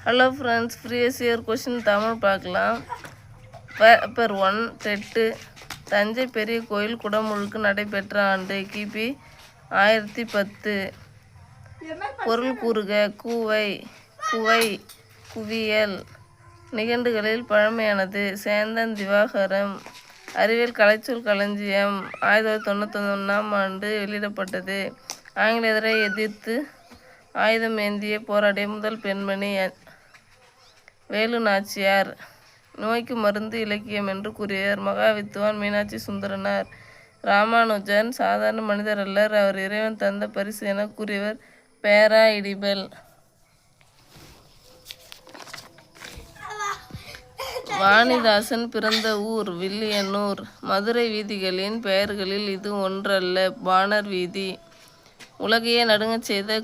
Hello friends, previous year question Tamil பார்க்கலாம். Paper 1 TET. Thanjai பெரிய கோயில் குடமுழுக்கு நடைபெற்ற ஆண்டு கிபி 1010. பொருள் கூறுக. கூவை, குவை, குவியல். நிகண்டுகளில் பழமையானது. சேந்தன் திவாகரம். அறிவியல் கலைச்சொல் களஞ்சியம் 1991 ஆண்டு வெளியிடப்பட்டது. ஆங்கிலேயரை எதிர்த்து ஆயுதம் ஏந்திய போராடிய முதல் பெண்மணி வேலு நாச்சியார். நோய்க்கு மருந்து இலக்கியம் என்று கூறியவர் மகாவித்துவான் மீனாட்சி சுந்தரனார். ராமானுஜன் சாதாரண மனிதர் அல்லர், அவர் இறைவன் தந்த பரிசு என கூறியவர் பேரா இடிபல். வாணிதாசன் பிறந்த ஊர் வில்லியனூர். மதுரை வீதிகளின் பெயர்களில் இது ஒன்றல்ல. பாணர் வீதி. உலகையே நடுங்கச் செய்த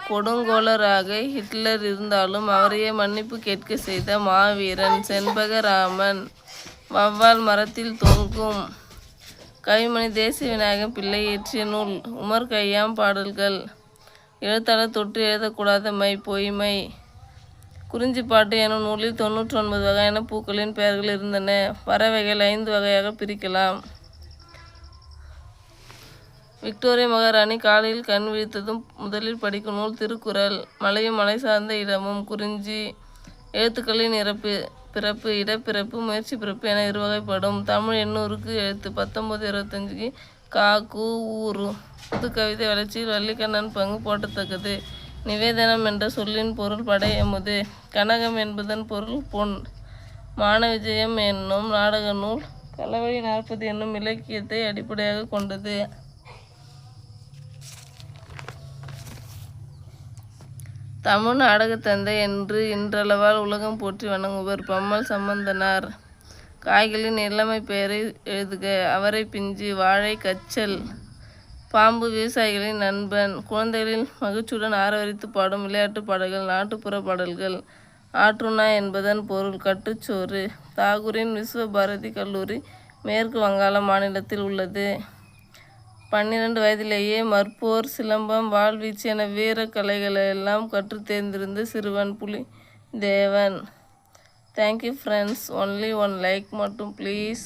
கொடுங்கோலராக ஹிட்லர் இருந்தாலும் அவரையே மன்னிப்பு கேட்க செய்த மாவீரன் செண்பகராமன். வௌவால் மரத்தில் தொங்கும். கவிமணி தேசிய விநாயகம் பிள்ளை இயற்றிய நூல் உமர் கய்யாம் பாடல்கள். எழுத்தாளர் தொட்டு எழுதக்கூடாத மை பொய்மை. குறிஞ்சிப்பாட்டு எனும் நூலில் 99 வகையான பூக்களின் பெயர்கள் இருந்தன. பறவைகள் 5 வகையாக பிரிக்கலாம். விக்டோரியா மகாராணி காலையில் கண் விழித்ததும் முதலில் படிக்கும் நூல் திருக்குறள். மலையும் மலை சார்ந்த இடமும். குறிஞ்சி. எழுத்துக்களின் பிறப்பு, இடப்பிறப்பு, முயற்சி பிறப்பு என இருவகைப்படும். தமிழ் 800க்கு எழுத்து. 1925க்கு கா கு ஊரு. புது கவிதை வளர்ச்சியில் வள்ளிக்கண்ணன் பங்கு போற்றத்தக்கது. நிவேதனம் என்ற சொல்லின் பொருள் படையமுது. கனகம் என்பதன் பொருள் பொன். மானவிஜயம் என்னும் நாடக நூல் களவழி 40 என்னும் இலக்கியத்தை அடிப்படையாக கொண்டது. தமிழ் நாடகத்தந்தை என்று இன்றளவால் உலகம் போற்றி வணங்குவர் பம்மல் சம்பந்தனார். காய்களின் இளமை பெயரை எழுதுக. அவரை பிஞ்சு. வாழை கச்சல். பாம்பு விவசாயிகளின் நண்பன். குழந்தைகளின் மகிழ்ச்சியுடன் ஆரவரித்து பாடும் விளையாட்டு பாடல்கள் நாட்டுப்புற பாடல்கள். ஆற்றுணா என்பதன் பொருள் கட்டுச்சோறு. தாகூரின் விஸ்வபாரதி கல்லூரி மேற்கு வங்காள மாநிலத்தில் உள்ளது. 12 வயதிலேயே மற்போர், சிலம்பம், வாள்வீச்சு என வீர கலைகளெல்லாம் கற்று தேர்ந்திருந்த சிறுவன் Pulithevan. Thank you friends. Only 1 like மட்டும் ப்ளீஸ்.